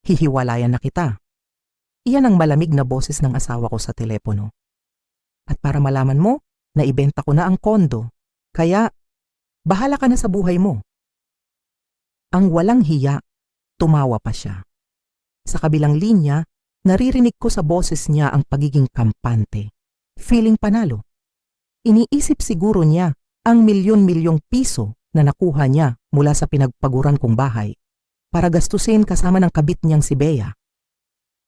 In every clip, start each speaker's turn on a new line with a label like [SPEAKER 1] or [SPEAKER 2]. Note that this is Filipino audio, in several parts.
[SPEAKER 1] hihiwalayan na kita. Iyan ang malamig na boses ng asawa ko sa telepono. At para malaman mo, naibenta ko na ang kondo. Kaya, bahala ka na sa buhay mo. Ang walang hiya, tumawa pa siya. Sa kabilang linya, naririnig ko sa boses niya ang pagiging kampante. Feeling panalo. Iniisip siguro niya ang milyon-milyong piso na nakuha niya mula sa pinagpaguran kong bahay para gastusin kasama ng kabit niyang si Bea.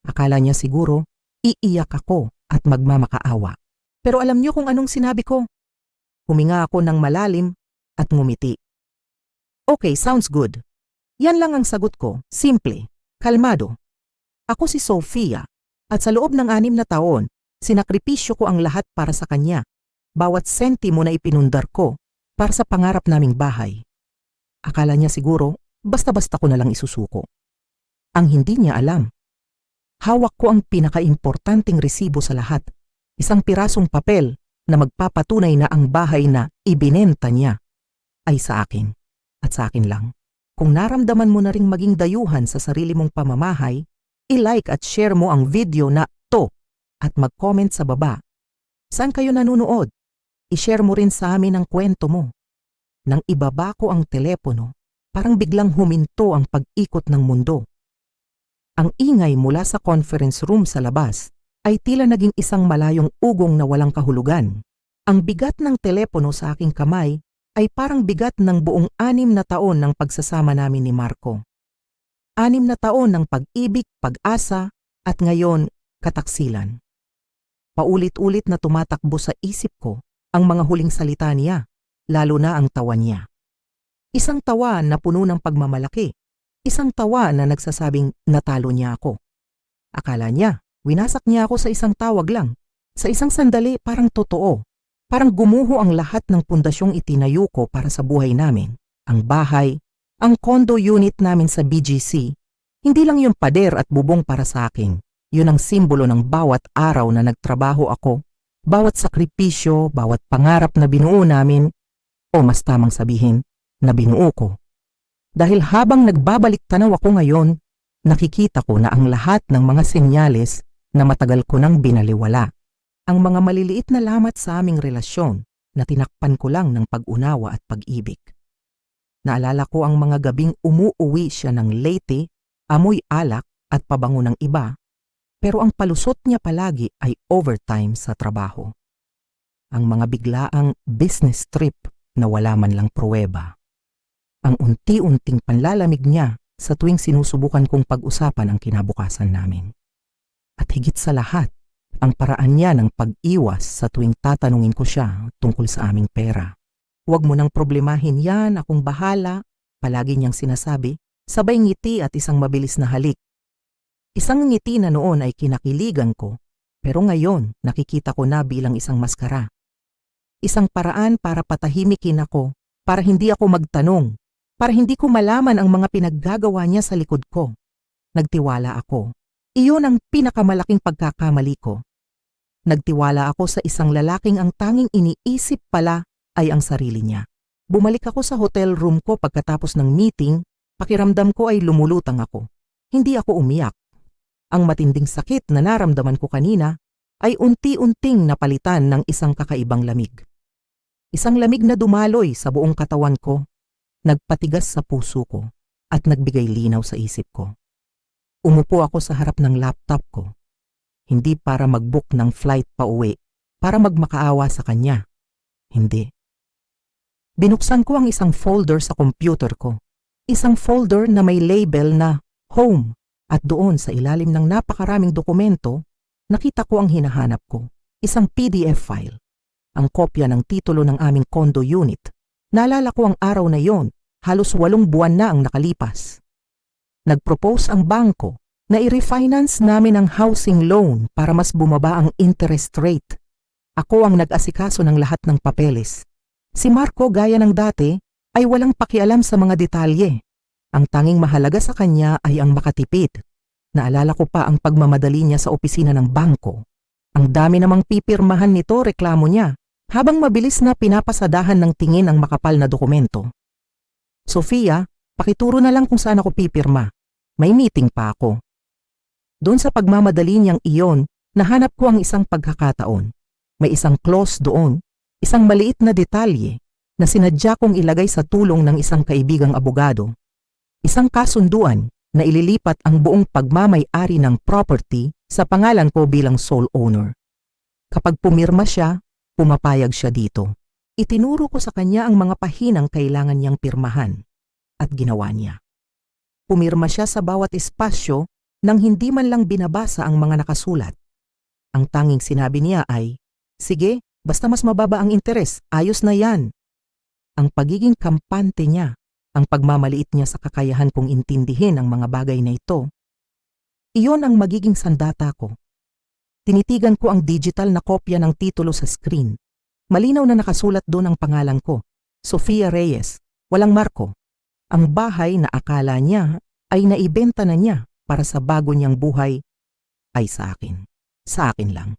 [SPEAKER 1] Akala niya siguro, iiyak ako at magmamakaawa. Pero alam niyo kung anong sinabi ko? Huminga ako ng malalim at ngumiti. Okay, sounds good. Yan lang ang sagot ko, simple, kalmado. Ako si Sofia at sa loob ng 6 na taon, sinakripisyo ko ang lahat para sa kanya. Bawat sentimo na ipinundar ko para sa pangarap naming bahay. Akala niya siguro, basta-basta ko na lang isusuko. Ang hindi niya alam, hawak ko ang pinakaimportanteng resibo sa lahat. Isang pirasong papel na magpapatunay na ang bahay na ibinenta niya ay sa akin at sa akin lang. Kung naramdaman mo na ring maging dayuhan sa sarili mong pamamahay, i-like at share mo ang video na to at mag-comment sa baba. Saan kayo nanonood? I-share mo rin sa amin ang kwento mo. Nang ibaba ko ang telepono, parang biglang huminto ang pag-ikot ng mundo. Ang ingay mula sa conference room sa labas ay tila naging isang malayong ugong na walang kahulugan. Ang bigat ng telepono sa aking kamay ay parang bigat ng buong 6 na taon ng pagsasama namin ni Marco. 6 na taon ng pag-ibig, pag-asa, at ngayon, kataksilan. Paulit-ulit na tumatakbo sa isip ko ang mga huling salita niya, lalo na ang tawa niya. Isang tawa na puno ng pagmamalaki, isang tawa na nagsasabing natalo niya ako. Akala niya, winasak niya ako sa isang tawag lang, sa isang sandali parang totoo, parang gumuho ang lahat ng pundasyong itinayo ko para sa buhay namin, ang bahay, ang condo unit namin sa BGC, hindi lang yung pader at bubong para sa akin, yun ang simbolo ng bawat araw na nagtrabaho ako, bawat sakripisyo, bawat pangarap na binuo namin, o mas tamang sabihin, na binuo ko. Dahil habang nagbabalik tanaw ako ngayon, nakikita ko na ang lahat ng mga senyales na matagal ko nang binaliwala. Ang mga maliliit na lamat sa aming relasyon na tinakpan ko lang ng pag-unawa at pag-ibig. Naalala ko ang mga gabing umuuwi siya ng Leyte, amoy alak at pabango ng iba, pero ang palusot niya palagi ay overtime sa trabaho. Ang mga biglaang business trip na wala man lang pruweba. Ang unti-unting panlalamig niya sa tuwing sinusubukan kong pag-usapan ang kinabukasan namin. At higit sa lahat, ang paraan niya ng pag-iwas sa tuwing tatanungin ko siya tungkol sa aming pera. Huwag mo nang problemahin yan, akong bahala, palagi niyang sinasabi, sabay ngiti at isang mabilis na halik. Isang ngiti na noon ay kinakiligan ko, pero ngayon nakikita ko na bilang isang maskara. Isang paraan para patahimikin ako, para hindi ako magtanong, para hindi ko malaman ang mga pinaggagawa niya sa likod ko. Nagtiwala ako. Iyon ang pinakamalaking pagkakamali ko. Nagtiwala ako sa isang lalaking ang tanging iniisip pala ay ang sarili niya. Bumalik ako sa hotel room ko pagkatapos ng meeting, pakiramdam ko ay lumulutang ako. Hindi ako umiyak. Ang matinding sakit na naramdaman ko kanina ay unti-unting napalitan ng isang kakaibang lamig. Isang lamig na dumaloy sa buong katawan ko, nagpatigas sa puso ko at nagbigay linaw sa isip ko. Umupo ako sa harap ng laptop ko, hindi para mag-book ng flight pa uwi, para magmakaawa sa kanya. Hindi. Binuksan ko ang isang folder sa computer ko, isang folder na may label na Home. At doon sa ilalim ng napakaraming dokumento, nakita ko ang hinahanap ko, isang PDF file, ang kopya ng titulo ng aming condo unit. Naalala ko ang araw na yon, halos 8 buwan na ang nakalipas. Nag-propose ang bangko na i-refinance namin ang housing loan para mas bumaba ang interest rate. Ako ang nag-asikaso ng lahat ng papeles. Si Marco, gaya ng dati, ay walang pakialam sa mga detalye. Ang tanging mahalaga sa kanya ay ang makatipid. Naalala ko pa ang pagmamadali niya sa opisina ng bangko. Ang dami namang pipirmahan nito, reklamo niya, habang mabilis na pinapasadahan ng tingin ang makapal na dokumento. Sofia, pakituro na lang kung saan ako pipirma. May meeting pa ako. Doon sa pagmamadali niyang iyon, nahanap ko ang isang pagkakataon. May isang clause doon, isang maliit na detalye na sinadya kong ilagay sa tulong ng isang kaibigang abogado. Isang kasunduan na ililipat ang buong pagmamay-ari ng property sa pangalan ko bilang sole owner. Kapag pumirma siya, pumapayag siya dito. Itinuro ko sa kanya ang mga pahinang kailangan niyang pirmahan at ginawa niya. Pumirma siya sa bawat espasyo nang hindi man lang binabasa ang mga nakasulat. Ang tanging sinabi niya ay, "Sige, basta mas mababa ang interes, ayos na yan." Ang pagiging kampante niya, ang pagmamaliit niya sa kakayahan kong intindihin ang mga bagay na ito, iyon ang magiging sandata ko. Tinitigan ko ang digital na kopya ng titulo sa screen. Malinaw na nakasulat doon ang pangalan ko, Sofia Reyes, walang marko. Ang bahay na akala niya ay naibenta na niya para sa bago niyang buhay ay sa akin. Sa akin lang.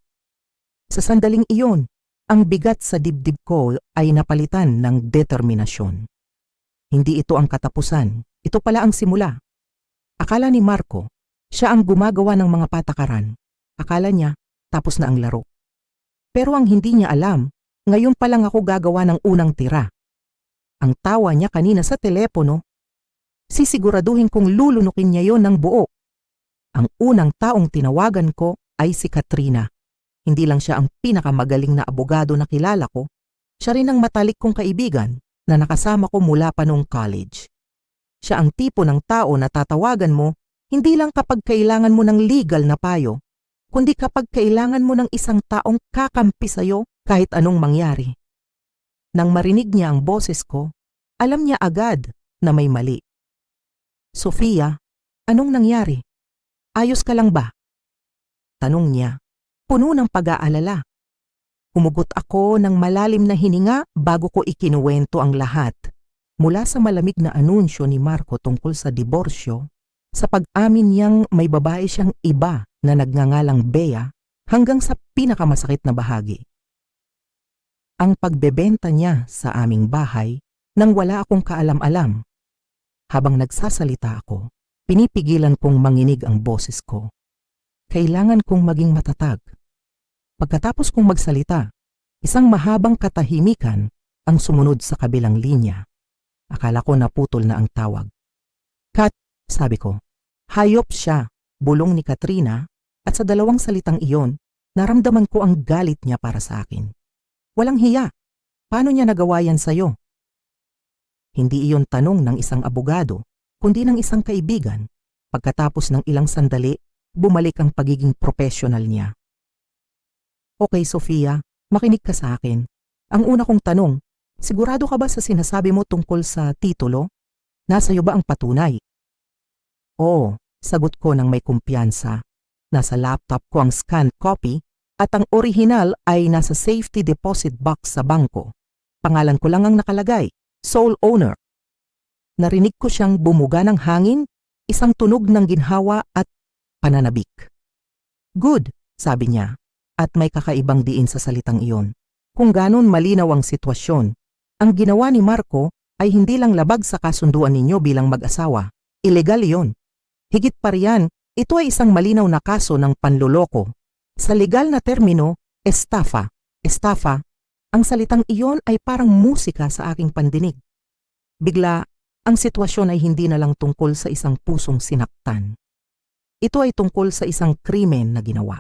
[SPEAKER 1] Sa sandaling iyon, ang bigat sa dibdib ko ay napalitan ng determinasyon. Hindi ito ang katapusan, ito pala ang simula. Akala ni Marco, siya ang gumagawa ng mga patakaran. Akala niya, tapos na ang laro. Pero ang hindi niya alam, ngayon pa lang ako gagawa ng unang tira. Ang tawa niya kanina sa telepono, sisiguraduhin kong lulunukin niya yon ng buo. Ang unang taong tinawagan ko ay si Katrina. Hindi lang siya ang pinakamagaling na abogado na kilala ko, siya rin ang matalik kong kaibigan na nakasama ko mula pa noong college. Siya ang tipo ng tao na tatawagan mo hindi lang kapag kailangan mo ng legal na payo, kundi kapag kailangan mo ng isang taong kakampi sa'yo kahit anong mangyari. Nang marinig niya ang boses ko, alam niya agad na may mali. "Sofia, anong nangyari? Ayos ka lang ba?" Tanong niya, puno ng pag-aalala. Humugot ako ng malalim na hininga bago ko ikinuwento ang lahat. Mula sa malamig na anunsyo ni Marco tungkol sa diborsyo, sa pag-amin niyang may babae siyang iba na nagngangalang Bea, hanggang sa pinakamasakit na bahagi. Ang pagbebenta niya sa aming bahay nang wala akong kaalam-alam. Habang nagsasalita ako, pinipigilan kong manginig ang boses ko. Kailangan kong maging matatag. Pagkatapos kong magsalita, isang mahabang katahimikan ang sumunod sa kabilang linya. Akala ko naputol na ang tawag. "Kat," sabi ko. Hayop siya, bulong ni Katrina, at sa dalawang salitang iyon, naramdaman ko ang galit niya para sa akin. Walang hiya. Paano niya nagawa yan sa'yo? Hindi iyon tanong ng isang abogado, kundi ng isang kaibigan. Pagkatapos ng ilang sandali, bumalik ang pagiging professional niya. "Okay, Sofia, makinig ka sa akin. Ang una kong tanong, sigurado ka ba sa sinasabi mo tungkol sa titulo? Nasa iyo ba ang patunay?" "Oo," sagot ko ng may kumpiyansa. "Nasa laptop ko ang scanned copy at ang orihinal ay nasa safety deposit box sa bangko. Pangalan ko lang ang nakalagay, sole owner." Narinig ko siyang bumuga ng hangin, isang tunog ng ginhawa at pananabik. "Good," sabi niya, at may kakaibang diin sa salitang iyon. Kung ganon malinaw ang sitwasyon, ang ginawa ni Marco ay hindi lang labag sa kasunduan ninyo bilang mag-asawa. Ilegal iyon. Higit pa riyan, ito ay isang malinaw na kaso ng panloloko. Sa legal na termino, estafa. Estafa, ang salitang iyon ay parang musika sa aking pandinig. Bigla, ang sitwasyon ay hindi na lang tungkol sa isang pusong sinaktan. Ito ay tungkol sa isang krimen na ginawa.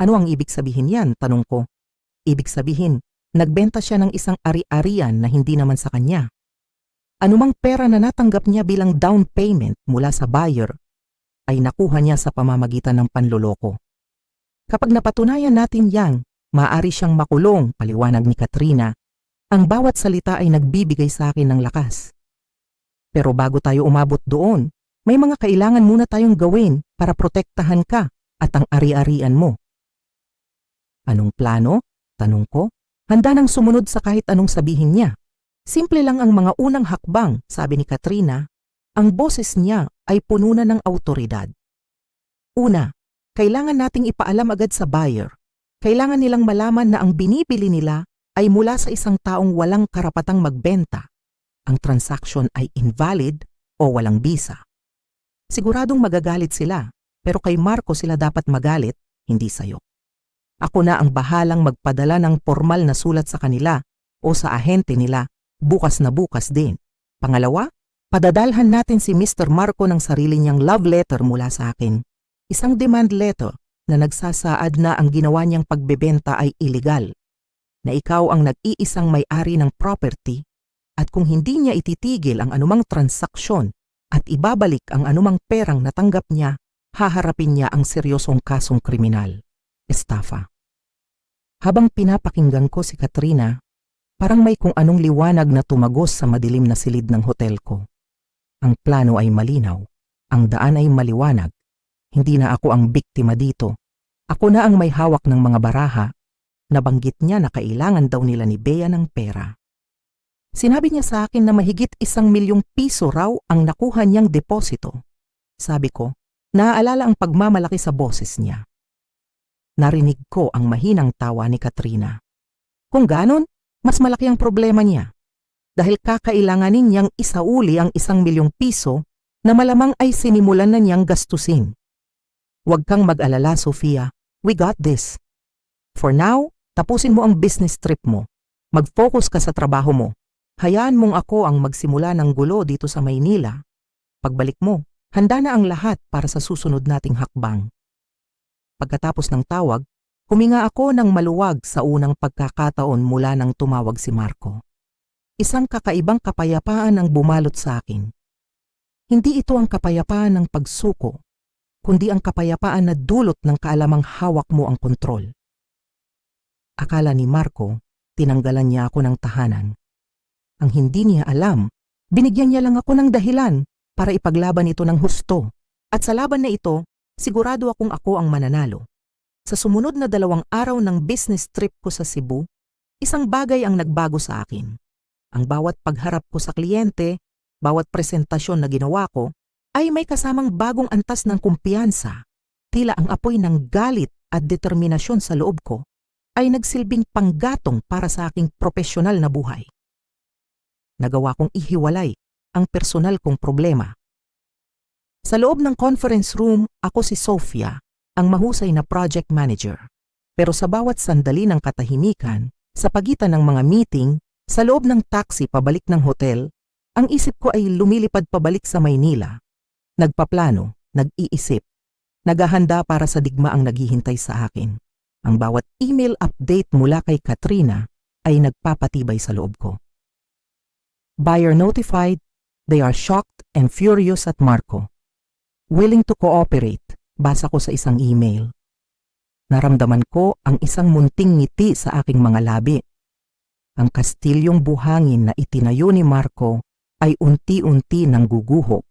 [SPEAKER 1] "Ano ang ibig sabihin yan?" tanong ko. Ibig sabihin, nagbenta siya ng isang ari-arian na hindi naman sa kanya. Anumang pera na natanggap niya bilang down payment mula sa buyer ay nakuha niya sa pamamagitan ng panloloko. Kapag napatunayan natin yang, maaari siyang makulong, paliwanag ni Katrina. Ang bawat salita ay nagbibigay sa akin ng lakas. Pero bago tayo umabot doon, may mga kailangan muna tayong gawin para protektahan ka at ang ari-arian mo. "Anong plano?" tanong ko. Handa nang sumunod sa kahit anong sabihin niya. "Simple lang ang mga unang hakbang," sabi ni Katrina. Ang boses niya ay puno na ng awtoridad. "Una, kailangan nating ipaalam agad sa buyer. Kailangan nilang malaman na ang binibili nila ay mula sa isang taong walang karapatang magbenta. Ang transaction ay invalid o walang bisa. Siguradong magagalit sila, Pero kay Marco sila dapat magalit, hindi sa'yo. Ako na ang bahalang magpadala ng formal na sulat sa kanila o sa ahente nila bukas na bukas din. Pangalawa, padadalhan natin si Mr. Marco ng sarili niyang love letter mula sa akin. Isang demand letter na nagsasaad na ang ginawa niyang pagbebenta ay illegal, na ikaw ang nag-iisang may-ari ng property at kung hindi niya ititigil ang anumang transaksyon at ibabalik ang anumang perang natanggap niya, haharapin niya ang seryosong kasong kriminal. Estafa. Habang pinapakinggan ko si Katrina, parang may kung anong liwanag na tumagos sa madilim na silid ng hotel ko. Ang plano ay malinaw, ang daan ay maliwanag. Hindi na ako ang biktima dito. Ako na ang may hawak ng mga baraha. Nabanggit niya na kailangan daw nila ni Bea ng pera. Sinabi niya sa akin na mahigit 1,000,000 piso raw ang nakuha niyang deposito. Sabi ko, naaalala ang pagmamalaki sa boses niya. Narinig ko ang mahinang tawa ni Katrina. Kung ganon, mas malaki ang problema niya. Dahil kakailanganin niyang isauli ang 1,000,000 piso na malamang ay sinimulan na niyang gastusin. Huwag kang mag-alala, Sofia. We got this. For now, tapusin mo ang business trip mo. Mag-focus ka sa trabaho mo. Hayaan mong ako ang magsimula ng gulo dito sa Maynila. Pagbalik mo, handa na ang lahat para sa susunod nating hakbang. Pagkatapos ng tawag, huminga ako ng maluwag sa unang pagkakataon mula nang tumawag si Marco. Isang kakaibang kapayapaan ang bumalot sa akin. Hindi ito ang kapayapaan ng pagsuko, kundi ang kapayapaan na dulot ng kaalamang hawak mo ang kontrol. Akala ni Marco, tinanggalan niya ako ng tahanan. Ang hindi niya alam, binigyan niya lang ako ng dahilan para ipaglaban ito ng husto. At sa laban na ito, sigurado akong ako ang mananalo. Sa sumunod na 2 araw ng business trip ko sa Cebu, isang bagay ang nagbago sa akin. Ang bawat pagharap ko sa kliyente, bawat presentasyon na ginawa ko, ay may kasamang bagong antas ng kumpiyansa. Tila ang apoy ng galit at determinasyon sa loob ko ay nagsilbing panggatong para sa aking propesyonal na buhay. Nagawa kong ihiwalay ang personal kong problema. Sa loob ng conference room, ako si Sofia, ang mahusay na project manager. Pero sa bawat sandali ng katahimikan, sa pagitan ng mga meeting, sa loob ng taxi pabalik ng hotel, ang isip ko ay lumilipad pabalik sa Maynila. Nagpaplano, nag-iisip, naghahanda para sa digmaang naghihintay sa akin. Ang bawat email update mula kay Katrina ay nagpapatibay sa loob ko. Buyer notified, they are shocked and furious at Marco. Willing to cooperate, basa ko sa isang email. Naramdaman ko ang isang munting ngiti sa aking mga labi. Ang kastilyong buhangin na itinayo ni Marco ay unti-unti nang guguho.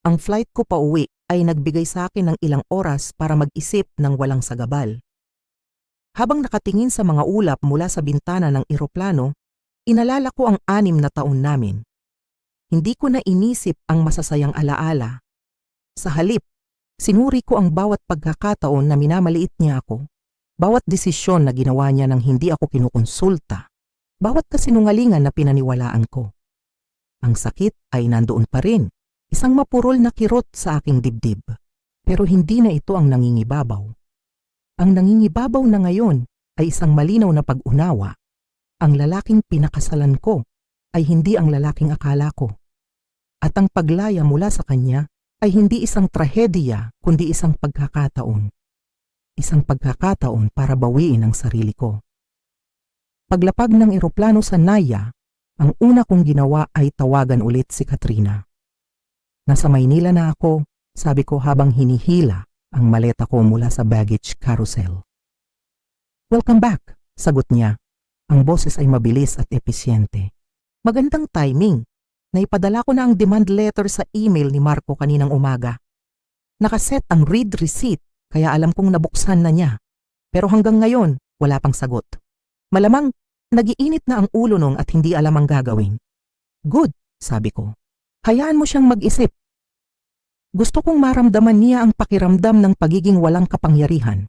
[SPEAKER 1] Ang flight ko pa uwi ay nagbigay sa akin ng ilang oras para mag-isip ng walang sagabal. Habang nakatingin sa mga ulap mula sa bintana ng eroplano, inalala ko ang 6 na taon namin. Hindi ko na inisip ang masasayang alaala. Sa halip, sinuri ko ang bawat pagkakataon na minamaliit niya ako, bawat desisyon na ginawa niya nang hindi ako kinukonsulta, bawat kasinungalingan na pinaniwalaan ko. Ang sakit ay nandoon pa rin, isang mapurol na kirot sa aking dibdib. Pero hindi na ito ang nangingibabaw. Ang nangingibabaw na ngayon ay isang malinaw na pag-unawa. Ang lalaking pinakasalan ko ay hindi ang lalaking akala ko. At ang paglaya mula sa kanya ay hindi isang trahedya kundi isang pagkakataon. Isang pagkakataon para bawiin ang sarili ko. Paglapag ng eroplano sa Naya, ang una kong ginawa ay tawagan ulit si Katrina. Nasa Maynila na ako, sabi ko habang hinihila ang maleta ko mula sa baggage carousel. Welcome back, sagot niya. Ang boses ay mabilis at episyente. Magandang timing. Naipadala ko na ang demand letter sa email ni Marco kaninang umaga. Nakaset ang read receipt kaya alam kong nabuksan na niya. Pero hanggang ngayon, wala pang sagot. Malamang, nagiinit na ang ulo nung at hindi alam ang gagawin. Good, sabi ko. Hayaan mo siyang mag-isip. Gusto kong maramdaman niya ang pakiramdam ng pagiging walang kapangyarihan.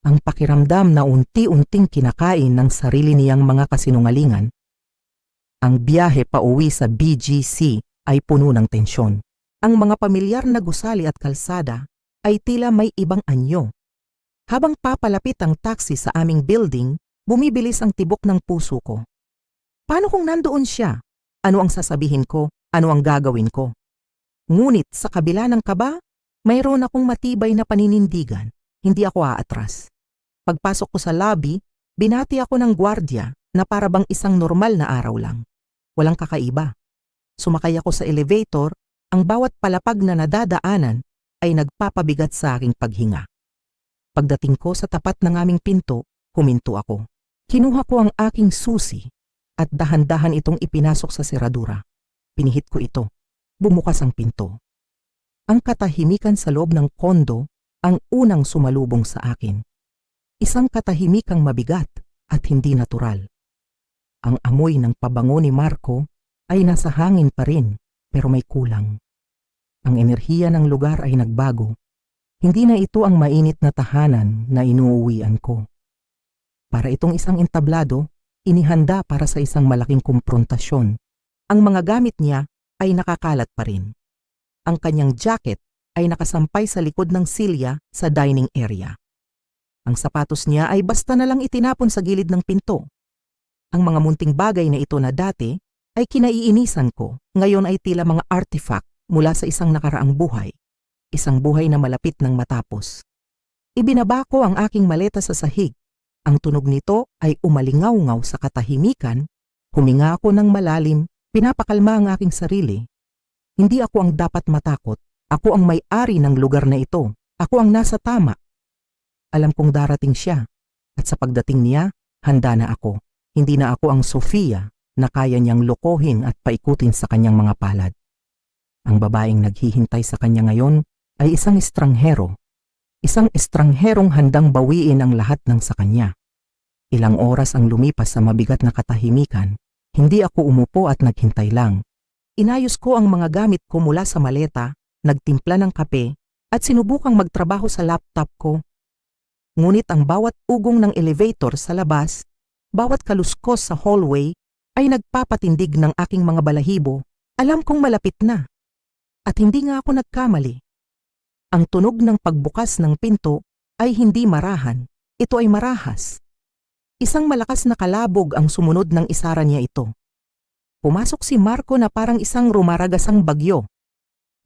[SPEAKER 1] Ang pakiramdam na unti-unting kinakain ng sarili niyang mga kasinungalingan. Ang biyahe pa uwi sa BGC ay puno ng tensyon. Ang mga pamilyar na gusali at kalsada ay tila may ibang anyo. Habang papalapit ang taxi sa aming building, bumibilis ang tibok ng puso ko. Paano kung nandoon siya? Ano ang sasabihin ko? Ano ang gagawin ko? Ngunit sa kabila ng kaba, mayroon akong matibay na paninindigan. Hindi ako aatras. Pagpasok ko sa lobby, binati ako ng gwardiya na para bang isang normal na araw lang. Walang kakaiba. Sumakay ako sa elevator, ang bawat palapag na nadadaanan ay nagpapabigat sa aking paghinga. Pagdating ko sa tapat ng aming pinto, huminto ako. Kinuha ko ang aking susi at dahan-dahan itong ipinasok sa seradura. Pinihit ko ito. Bumukas ang pinto. Ang katahimikan sa loob ng kondo ang unang sumalubong sa akin. Isang katahimikang mabigat at hindi natural. Ang amoy ng pabango ni Marco ay nasa hangin pa rin pero may kulang. Ang enerhiya ng lugar ay nagbago. Hindi na ito ang mainit na tahanan na inuuwian ko. Para itong isang entablado, inihanda para sa isang malaking kumprontasyon. Ang mga gamit niya ay nakakalat pa rin. Ang kanyang jacket ay nakasampay sa likod ng silya sa dining area. Ang sapatos niya ay basta na lang itinapon sa gilid ng pinto. Ang mga munting bagay na ito na dati ay kinaiinisan ko, ngayon ay tila mga artifact mula sa isang nakaraang buhay. Isang buhay na malapit ng matapos. Ibinaba ko ang aking maleta sa sahig. Ang tunog nito ay umalingaw-ngaw sa katahimikan. Huminga ako ng malalim, pinapakalma ang aking sarili. Hindi ako ang dapat matakot. Ako ang may-ari ng lugar na ito. Ako ang nasa tama. Alam kong darating siya. At sa pagdating niya, handa na ako. Hindi na ako ang Sofia na kaya niyang lokohin at paikutin sa kanyang mga palad. Ang babaeng naghihintay sa kanya ngayon ay isang estranghero. Isang estrangherong handang bawiin ang lahat ng sa kanya. Ilang oras ang lumipas sa mabigat na katahimikan. Hindi ako umupo at naghintay lang. Inayos ko ang mga gamit ko mula sa maleta, nagtimpla ng kape, at sinubukang magtrabaho sa laptop ko. Ngunit ang bawat ugong ng elevator sa labas, bawat kaluskos sa hallway, ay nagpapatindig ng aking mga balahibo. Alam kong malapit na. At hindi nga ako nagkamali. Ang tunog ng pagbukas ng pinto ay hindi marahan. Ito ay marahas. Isang malakas na kalabog ang sumunod ng isara niya ito. Pumasok si Marco na parang isang rumaragasang bagyo.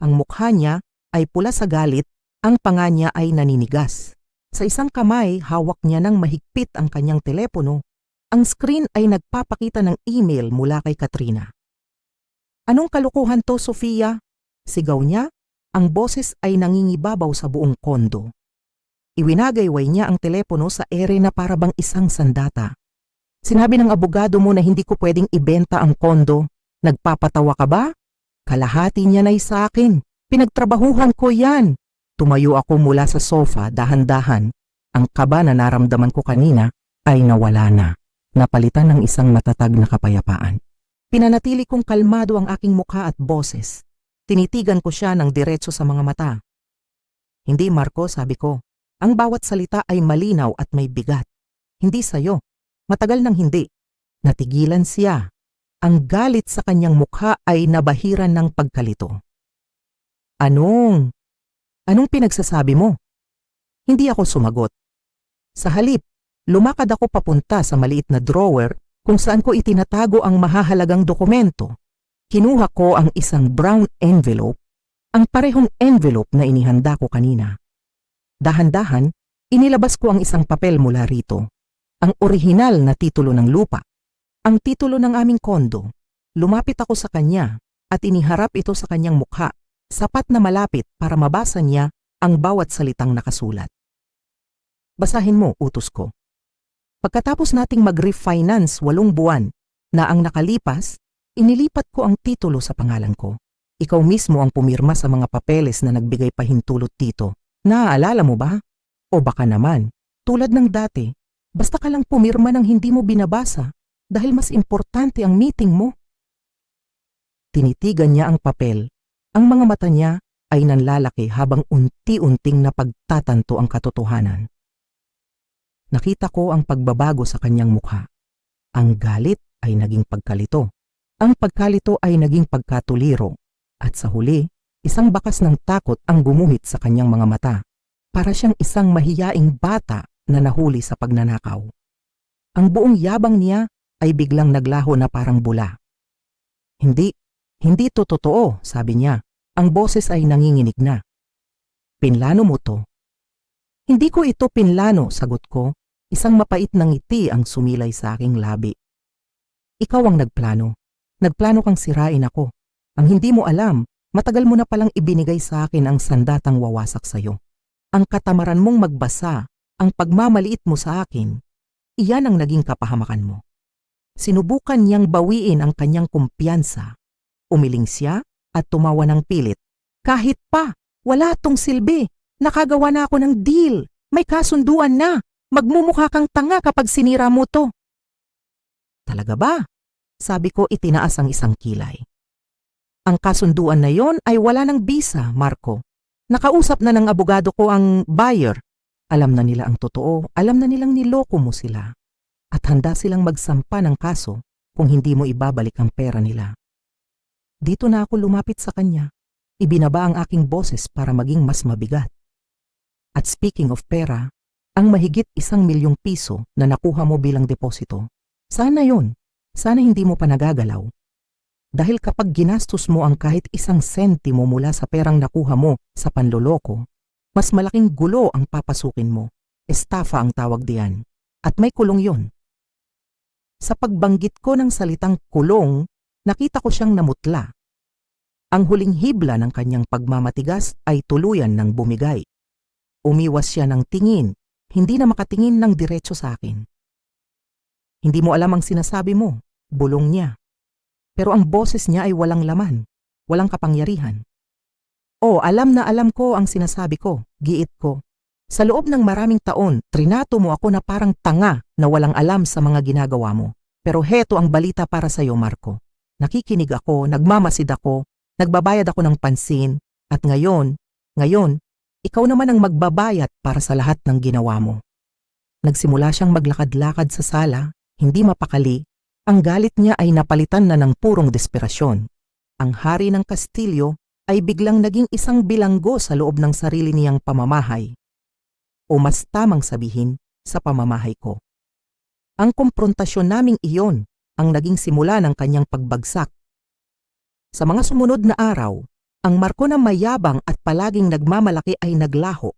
[SPEAKER 1] Ang mukha niya ay pula sa galit, ang panga niya ay naninigas. Sa isang kamay, hawak niya ng mahigpit ang kanyang telepono. Ang screen ay nagpapakita ng email mula kay Katrina. Anong kalukuhan to, Sofia? Sigaw niya. Ang boses ay nangingibabaw sa buong kondo. Iwinagayway niya ang telepono sa ere na para bang isang sandata. Sinabi ng abogado mo na hindi ko pwedeng ibenta ang kondo. Nagpapatawa ka ba? Kalahati niya na sa akin. Pinagtrabahuhan ko yan. Tumayo ako mula sa sofa dahan-dahan. Ang kaba na naramdaman ko kanina ay nawala na. Napalitan ng isang matatag na kapayapaan. Pinanatili kong kalmado ang aking mukha at boses. Tinitigan ko siya ng diretso sa mga mata. Hindi, Marco, sabi ko. Ang bawat salita ay malinaw at may bigat. Hindi sa'yo. Matagal nang hindi. Natigilan siya. Ang galit sa kanyang mukha ay nabahiran ng pagkalito. Anong pinagsasabi mo? Hindi ako sumagot. Sa halip, lumakad ako papunta sa maliit na drawer kung saan ko itinatago ang mahahalagang dokumento. Kinuha ko ang isang brown envelope, ang parehong envelope na inihanda ko kanina. Dahan-dahan, inilabas ko ang isang papel mula rito. Ang orihinal na titulo ng lupa. Ang titulo ng aming kondo. Lumapit ako sa kanya at iniharap ito sa kanyang mukha, sapat na malapit para mabasa niya ang bawat salitang nakasulat. Basahin mo, utos ko. Pagkatapos nating mag-refinance 8 buwan na ang nakalipas, inilipat ko ang titulo sa pangalan ko. Ikaw mismo ang pumirma sa mga papeles na nagbigay pahintulot dito. Naaalala mo ba? O baka naman, tulad ng dati, basta ka lang pumirma ng hindi mo binabasa dahil mas importante ang meeting mo. Tinitigan niya ang papel. Ang mga mata niya ay nanlalaki habang unti-unting napagtatanto ang katotohanan. Nakita ko ang pagbabago sa kanyang mukha. Ang galit ay naging pagkalito. Ang pagkalito ay naging pagkatuliro. At sa huli, isang bakas ng takot ang gumuhit sa kanyang mga mata. Para siyang isang mahiyaing bata na nahuli sa pagnanakaw. Ang buong yabang niya ay biglang naglaho na parang bula. Hindi, hindi to totoo, sabi niya. Ang boses ay nanginginig na. Pinlano mo to? Hindi ko ito pinlano, sagot ko. Isang mapait na ngiti ang sumilay sa aking labi. Ikaw ang nagplano. Nagplano kang sirain ako. Ang hindi mo alam, matagal mo na palang ibinigay sa akin ang sandatang wawasak sa'yo. Ang katamaran mong magbasa, ang pagmamaliit mo sa akin, iyan ang naging kapahamakan mo. Sinubukan niyang bawiin ang kanyang kumpiyansa. Umiling siya at tumawa ng pilit. Kahit pa, wala tong silbi. Nakagawa na ako ng deal. May kasunduan na. Magmumukha kang tanga kapag sinira mo to. Talaga ba? Sabi ko itinaas ang isang kilay. Ang kasunduan na yon ay wala ng bisa, Marco. Nakausap na ng abogado ko ang buyer. Alam na nila ang totoo, alam na nilang niloko mo sila. At handa silang magsampa ng kaso kung hindi mo ibabalik ang pera nila. Dito na ako lumapit sa kanya. Ibinaba ang aking boses para maging mas mabigat. At speaking of pera, ang mahigit 1,000,000 piso na nakuha mo bilang deposito, sana yon, sana hindi mo pa nagagalaw. Dahil kapag ginastos mo ang kahit 1 sentimo mula sa perang nakuha mo sa panloloko, mas malaking gulo ang papasukin mo. Estafa ang tawag diyan. At may kulong yon. Sa pagbanggit ko ng salitang kulong, nakita ko siyang namutla. Ang huling hibla ng kanyang pagmamatigas ay tuluyan ng bumigay. Umiwas siya ng tingin, hindi na makatingin ng diretso sa akin. Hindi mo alam ang sinasabi mo, bulong niya. Pero ang boses niya ay walang laman, walang kapangyarihan. Oh, alam na alam ko ang sinasabi ko, giit ko. Sa loob ng maraming taon, trinato mo ako na parang tanga na walang alam sa mga ginagawa mo. Pero heto ang balita para sa iyo, Marco. Nakikinig ako, nagmamasid ako, nagbabayad ako ng pansin, at ngayon, ikaw naman ang magbabayad para sa lahat ng ginawa mo. Nagsimula siyang maglakad-lakad sa sala, hindi mapakali. Ang galit niya ay napalitan na ng purong desperasyon. Ang hari ng kastilyo ay biglang naging isang bilanggo sa loob ng sarili niyang pamamahay. O mas tamang sabihin, sa pamamahay ko. Ang komprontasyon naming iyon ang naging simula ng kanyang pagbagsak. Sa mga sumunod na araw, ang Marco na mayabang at palaging nagmamalaki ay naglaho.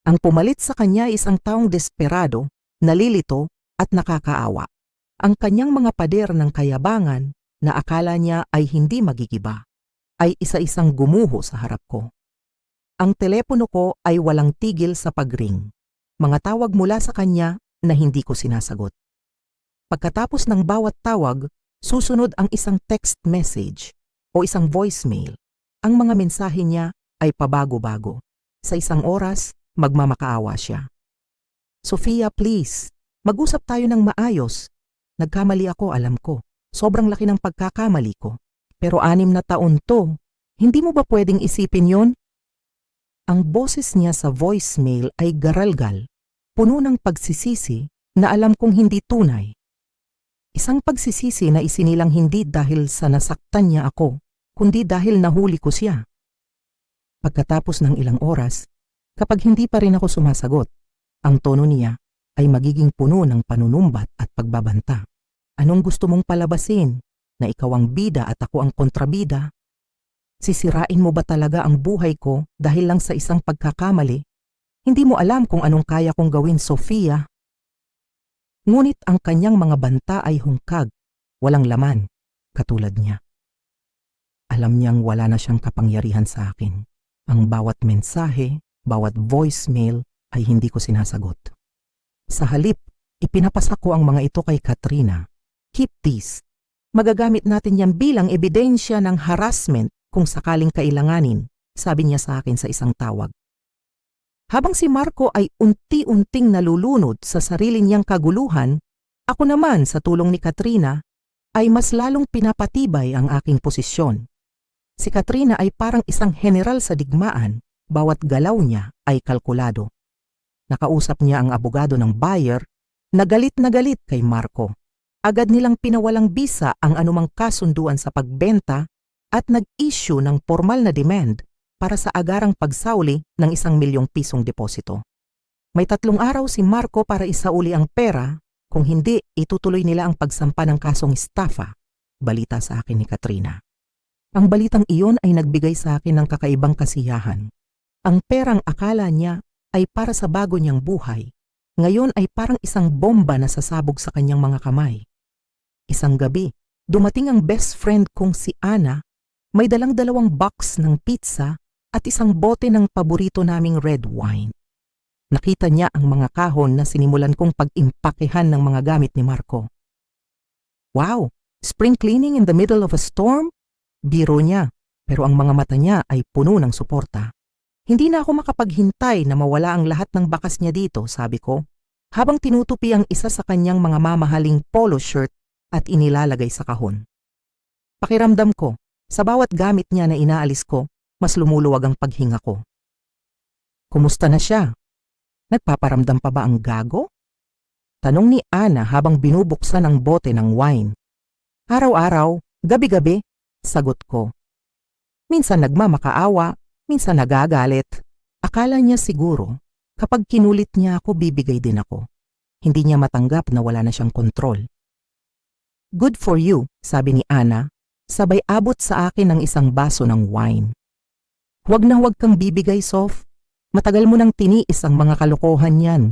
[SPEAKER 1] Ang pumalit sa kanya ay isang taong desperado, nalilito at nakakaawa. Ang kanyang mga pader ng kayabangan na akala niya ay hindi magigiba, ay isa-isang gumuho sa harap ko. Ang telepono ko ay walang tigil sa pagring. Mga tawag mula sa kanya na hindi ko sinasagot. Pagkatapos ng bawat tawag, susunod ang isang text message o isang voicemail. Ang mga mensahe niya ay pabago-bago. Sa isang oras, magmamakaawa siya. Sofia, please, mag-usap tayo ng maayos. Nagkamali ako, alam ko. Sobrang laki ng pagkakamali ko. Pero 6 na taon to. Hindi mo ba pwedeng isipin yon? Ang boses niya sa voicemail ay garalgal, puno ng pagsisisi na alam kong hindi tunay. Isang pagsisisi na isinilang hindi dahil sa nasaktan niya ako, kundi dahil nahuli ko siya. Pagkatapos ng ilang oras, kapag hindi pa rin ako sumasagot, ang tono niya ay magiging puno ng panunumbat at pagbabanta. Anong gusto mong palabasin? Na ikaw ang bida at ako ang kontrabida? Sisirain mo ba talaga ang buhay ko dahil lang sa isang pagkakamali? Hindi mo alam kung anong kaya kong gawin, Sofia. Ngunit ang kanyang mga banta ay hungkag, walang laman, katulad niya. Alam niyang wala na siyang kapangyarihan sa akin. Ang bawat mensahe, bawat voicemail ay hindi ko sinasagot. Sa halip, ipinapasa ko ang mga ito kay Katrina. Keep this. Magagamit natin yan bilang ebidensya ng harassment kung sakaling kailanganin, sabi niya sa akin sa isang tawag. Habang si Marco ay unti-unting nalulunod sa sarili niyang kaguluhan, ako naman sa tulong ni Katrina ay mas lalong pinapatibay ang aking posisyon. Si Katrina ay parang isang general sa digmaan, bawat galaw niya ay kalkulado. Nakausap niya ang abogado ng buyer na galit kay Marco. Agad nilang pinawalang bisa ang anumang kasunduan sa pagbenta at nag-issue ng formal na demand para sa agarang pagsauli ng 1 milyong pisong deposito. May 3 araw si Marco para isauli ang pera, kung hindi itutuloy nila ang pagsampa ng kasong estafa, balita sa akin ni Katrina. Ang balitang iyon ay nagbigay sa akin ng kakaibang kasiyahan. Ang perang akala niya ay para sa bago niyang buhay, ngayon ay parang isang bomba na sasabog sa kanyang mga kamay. Isang gabi, dumating ang best friend kong si Ana, may dalang 2 box ng pizza at isang bote ng paborito naming red wine. Nakita niya ang mga kahon na sinimulan kong pag-impakehan ng mga gamit ni Marco. Wow! Spring cleaning in the middle of a storm? Biro niya, pero ang mga mata niya ay puno ng suporta. Hindi na ako makapaghintay na mawala ang lahat ng bakas niya dito, sabi ko, habang tinutupi ang isa sa kanyang mga mamahaling polo shirt at inilalagay sa kahon. Pakiramdam ko, sa bawat gamit niya na inaalis ko, mas lumuluwag ang paghinga ko. Kumusta na siya? Nagpaparamdam pa ba ang gago? Tanong ni Ana habang binubuksan ang bote ng wine. Araw-araw, gabi-gabi, sagot ko. Minsan nagmamakaawa, minsan nagagalit. Akala niya siguro, kapag kinulit niya ako, bibigay din ako. Hindi niya matanggap na wala na siyang kontrol. Good for you, sabi ni Ana, sabay abot sa akin ng isang baso ng wine. Huwag na huwag kang bibigay, Sof. Matagal mo nang tiniis ang mga kalokohan yan.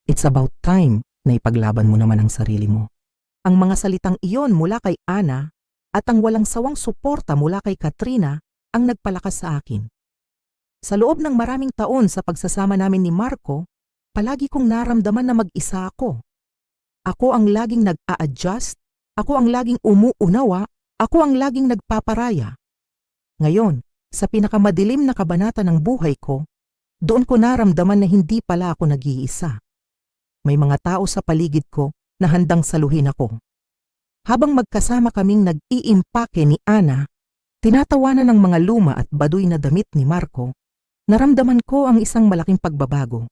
[SPEAKER 1] It's about time na ipaglaban mo naman ang sarili mo. Ang mga salitang iyon mula kay Ana at ang walang sawang suporta mula kay Katrina ang nagpalakas sa akin. Sa loob ng maraming taon sa pagsasama namin ni Marco, palagi kong naramdaman na mag-isa ako. Ako ang laging nag-a-adjust, ako ang laging umuunawa, ako ang laging nagpaparaya. Ngayon, sa pinakamadilim na kabanata ng buhay ko, doon ko naramdaman na hindi pala ako nag-iisa. May mga tao sa paligid ko na handang saluhin ako. Habang magkasama kaming nag-iimpake ni Ana, tinatawanan ng mga luma at baduy na damit ni Marco, naramdaman ko ang isang malaking pagbabago.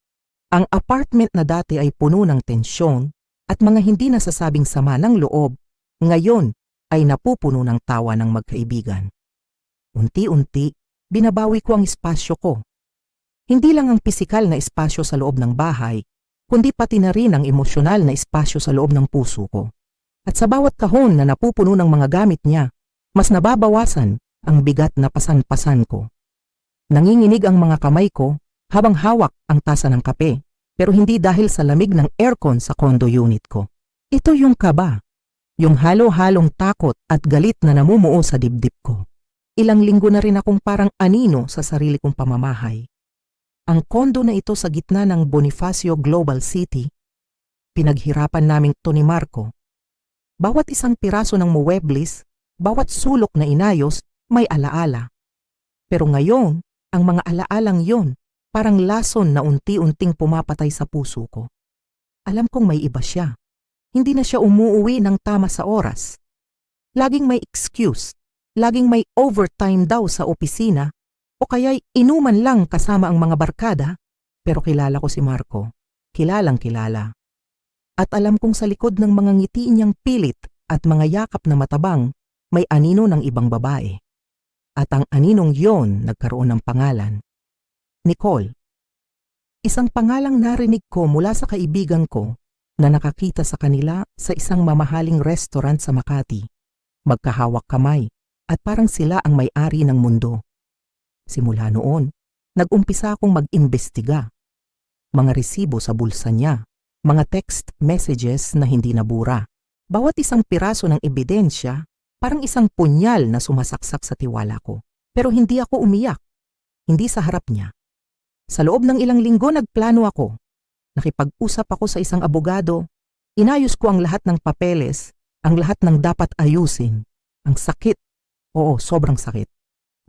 [SPEAKER 1] Ang apartment na dati ay puno ng tensyon at mga hindi nasasabing sama ng loob, ngayon ay napupuno ng tawa ng magkaibigan. Unti-unti, binabawi ko ang espasyo ko. Hindi lang ang pisikal na espasyo sa loob ng bahay, kundi pati na rin ang emosyonal na espasyo sa loob ng puso ko. At sa bawat kahon na napupuno ng mga gamit niya, mas nababawasan ang bigat na pasan-pasan ko. Nanginginig ang mga kamay ko habang hawak ang tasa ng kape, pero hindi dahil sa lamig ng aircon sa condo unit ko. Ito yung kaba, yung halo-halong takot at galit na namumuo sa dibdib ko. Ilang linggo na rin akong parang anino sa sarili kong pamamahay. Ang kondo na ito sa gitna ng Bonifacio Global City, pinaghirapan naming to ni Marco. Bawat isang piraso ng muebles, bawat sulok na inayos, may alaala. Pero ngayon, ang mga alaalang yon, parang lason na unti-unting pumapatay sa puso ko. Alam kong may iba siya. Hindi na siya umuuwi ng tama sa oras. Laging may excuse, laging may overtime daw sa opisina, o kaya'y inuman lang kasama ang mga barkada, pero kilala ko si Marco. Kilalang kilala. At alam kong sa likod ng mga ngiti niyang pilit at mga yakap na matabang, may anino ng ibang babae. At ang aninong yon nagkaroon ng pangalan. Nicole. Isang pangalang narinig ko mula sa kaibigan ko na nakakita sa kanila sa isang mamahaling restaurant sa Makati. Magkahawak kamay at parang sila ang may-ari ng mundo. Simula noon, nag-umpisa akong mag-imbestiga. Mga resibo sa bulsa niya, mga text messages na hindi nabura. Bawat isang piraso ng ebidensya, parang isang punyal na sumasaksak sa tiwala ko. Pero hindi ako umiyak, hindi sa harap niya. Sa loob ng ilang linggo nagplano ako. Nakipag-usap ako sa isang abogado, inayos ko ang lahat ng papeles, ang lahat ng dapat ayusin. Ang sakit, oo, sobrang sakit.